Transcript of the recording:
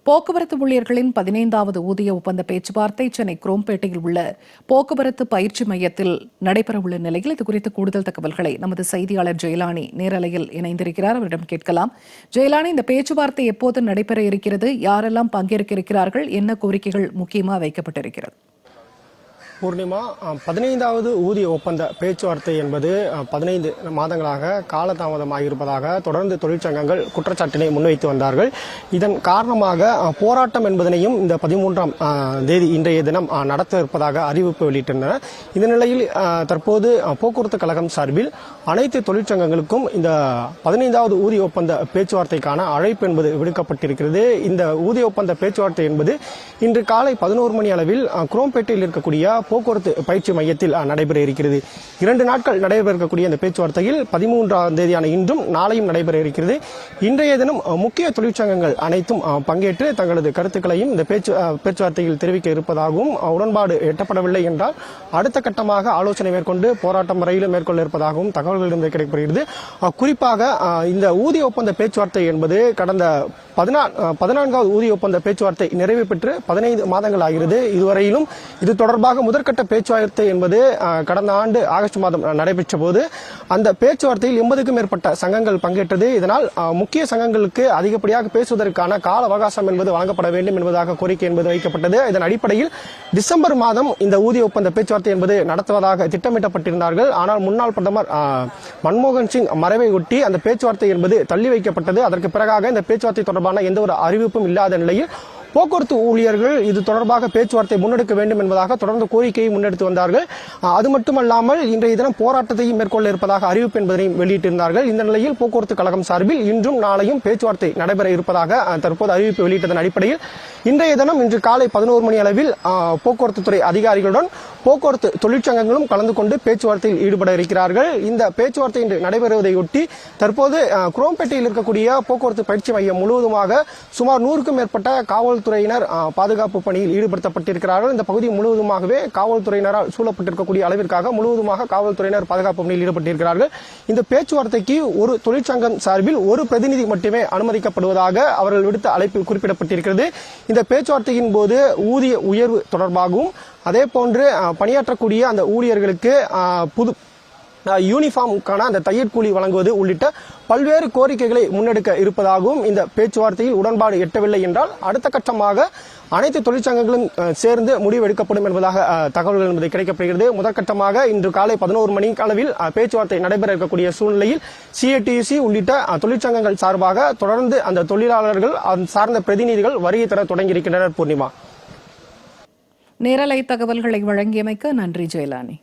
போக்குவரத்து ஊழியர்களின் 15வது ஊதிய ஒப்பந்த பேச்சுவார்த்தை சென்னை குரோம்பேட்டையில் உள்ள போக்குவரத்து பயிற்சி மையத்தில் நடைபெறவுள்ள நிலையில் இதுகுறித்து கூடுதல் தகவல்களை நமது செய்தியாளர் ஜெயலானி நேரலையில் இணைந்திருக்கிறார். அவரிடம் கேட்கலாம். ஜெயலானி, இந்த பேச்சுவார்த்தை எப்போது நடைபெற இருக்கிறது? யாரெல்லாம் பங்கேற்க இருக்கிறார்கள்? என்ன கோரிக்கைகள் முக்கியமாக வைக்கப்பட்டிருக்கிறது? பூர்ணிமா, 15வது ஊதிய ஒப்பந்த பேச்சுவார்த்தை என்பது 15 மாதங்களாக காலதாமதமாகியிருப்பதாக தொடர்ந்து தொழிற்சங்கங்கள் குற்றச்சாட்டினை முன்வைத்து வந்தார்கள். இதன் காரணமாக போராட்டம் என்பதனையும் இந்த 13ஆம் தேதி இன்றைய தினம் நடத்த இருப்பதாக அறிவிப்பு வெளியிட்டனர். இந்த நிலையில் தற்போது போக்குவரத்து கழகம் சார்பில் அனைத்து தொழிற்சங்கங்களுக்கும் இந்த 15வது ஊதிய ஒப்பந்த பேச்சுவார்த்தைக்கான அழைப்பு என்பது விடுக்கப்பட்டிருக்கிறது. இந்த ஊதிய ஒப்பந்த பேச்சுவார்த்தை என்பது இன்று காலை 11 மணி அளவில் குரோம்பேட்டையில் இருக்கக்கூடிய போக்குவரத்து பயிற்சி மையத்தில் நடைபெற இருக்கிறது. 2 நாட்கள் நடைபெற இருக்கக்கூடிய இந்த பேச்சுவார்த்தையில் 13ஆம் தேதியான இன்றும் நாளையும் நடைபெற இருக்கிறது. இன்றைய தினம் முக்கிய தொழிற்சங்கங்கள் அனைத்தும் பங்கேற்று தங்களது கருத்துக்களையும் இந்த பேச்சுவார்த்தையில் தெரிவிக்க இருப்பதாகவும், உடன்பாடு எட்டப்படவில்லை என்றால் அடுத்த கட்டமாக ஆலோசனை மேற்கொண்டு போராட்டம் வரையிலும் மேற்கொள்ள இருப்பதாகவும் தகவல்களிலிருந்து கிடைக்கப்படுகிறது. குறிப்பாக இந்த ஊதிய ஒப்பந்த பேச்சுவார்த்தை என்பது கடந்த 14வது ஊதிய ஒப்பந்த பேச்சுவார்த்தை நிறைவு பெற்று 15 மாதங்கள் ஆகிறது. இதுவரையிலும் இது தொடர்பாக முதற்கட்ட பேச்சுவார்த்தை என்பது கடந்த ஆண்டு ஆகஸ்ட் மாதம் நடைபெற்ற போது அந்த பேச்சுவார்த்தையில் 80க்கும் மேற்பட்ட சங்கங்கள் பங்கேற்றது. இதனால் முக்கிய சங்கங்களுக்கு அதிகப்படியாக பேசுவதற்கான கால அவகாசம் என்பது வழங்கப்பட வேண்டும் என்பதாக கோரிக்கை என்பது வைக்கப்பட்டது. இதன் அடிப்படையில் டிசம்பர் மாதம் இந்த ஊதிய ஒப்பந்த பேச்சுவார்த்தை என்பது நடத்துவதாக திட்டமிட்டப்பட்டிருந்தார்கள். ஆனால் முன்னாள் பிரதமர் மன்மோகன் சிங் மறைவை ஒட்டி அந்த பேச்சுவார்த்தை என்பது தள்ளி வைக்கப்பட்டது. அதற்கு பிறகாக இந்த பேச்சுவார்த்தை தொடர்பான எந்த ஒரு அறிவிப்பும் இல்லாத நிலையில் போக்குவரத்து ஊழியர்கள் இது தொடர்பாக பேச்சுவார்த்தை முன்னெடுக்க வேண்டும் என்பதாக தொடர்ந்து கோரிக்கையை முன்னெடுத்து வந்தார்கள். அது மட்டுமல்லாமல் இன்றைய தினம் போராட்டத்தையும் மேற்கொள்ள இருப்பதாக அறிவிப்பு என்பதையும் வெளியிட்டிருந்தார்கள். இந்த நிலையில் போக்குவரத்து கழகம் சார்பில் இன்றும் நாளையும் பேச்சுவார்த்தை நடைபெற இருப்பதாக தற்போது அறிவிப்பு வெளியிட்டதன் அடிப்படையில் இன்றைய தினம் இன்று காலை 11 மணி அளவில் போக்குவரத்து துறை அதிகாரிகளுடன் போக்குவரத்து தொழிற்சங்கங்களும் கலந்து கொண்டு பேச்சுவார்த்தையில் ஈடுபட இருக்கிறார்கள். இந்த பேச்சுவார்த்தை இன்று நடைபெறுவதையொட்டி தற்போது குரோம்பேட்டையில் இருக்கக்கூடிய போக்குவரத்து பயிற்சி மையம் முழுவதுமாக சுமார் 100க்கும் மேற்பட்ட காவல்துறையினர் பாதுகாப்பு பணியில் ஈடுபடுத்தப்பட்டிருக்கிறார்கள். இந்த பகுதி முழுவதுமாகவே காவல்துறையினரால் சூழப்பட்டிருக்கக்கூடிய அளவிற்காக முழுவதுமாக காவல்துறையினர் பாதுகாப்பு பணியில் ஈடுபட்டிருக்கிறார்கள். இந்த பேச்சுவார்த்தைக்கு ஒரு தொழிற்சங்கம் சார்பில் ஒரு பிரதிநிதி மட்டுமே அனுமதிக்கப்படுவதாக அவர்கள் விடுத்த அழைப்பில் குறிப்பிடப்பட்டிருக்கிறது. இந்த பேச்சுவார்த்தையின் போது ஊதிய உயர்வு தொடர்பாகவும் அதே போன்று பணியாற்றக்கூடிய அந்த ஊழியர்களுக்கு புது யூனிஃபார்முக்கான அந்த தையற்கூலி வழங்குவது உள்ளிட்ட பல்வேறு கோரிக்கைகளை முன்னெடுக்க இருப்பதாகவும், இந்த பேச்சுவார்த்தையில் உடன்பாடு எட்டவில்லை என்றால் அடுத்த கட்டமாக அனைத்து தொழிற்சங்கங்களும் சேர்ந்து முடிவு எடுக்கப்படும் என்பதாக தகவல்கள் என்பது கிடைக்கப்படுகிறது. முதற்கட்டமாக இன்று காலை 11 மணி அளவில் பேச்சுவார்த்தை நடைபெற இருக்கக்கூடிய சூழ்நிலையில் சிஐடியுசி உள்ளிட்ட தொழிற்சங்கங்கள் சார்பாக தொடர்ந்து அந்த தொழிலாளர்கள் சார்ந்த பிரதிநிதிகள் வருகை தர தொடங்கியிருக்கின்றனர். பூர்ணிமா, நேரலை தகவல்களை வழங்கியமைக்க நன்றி ஜெயலானி.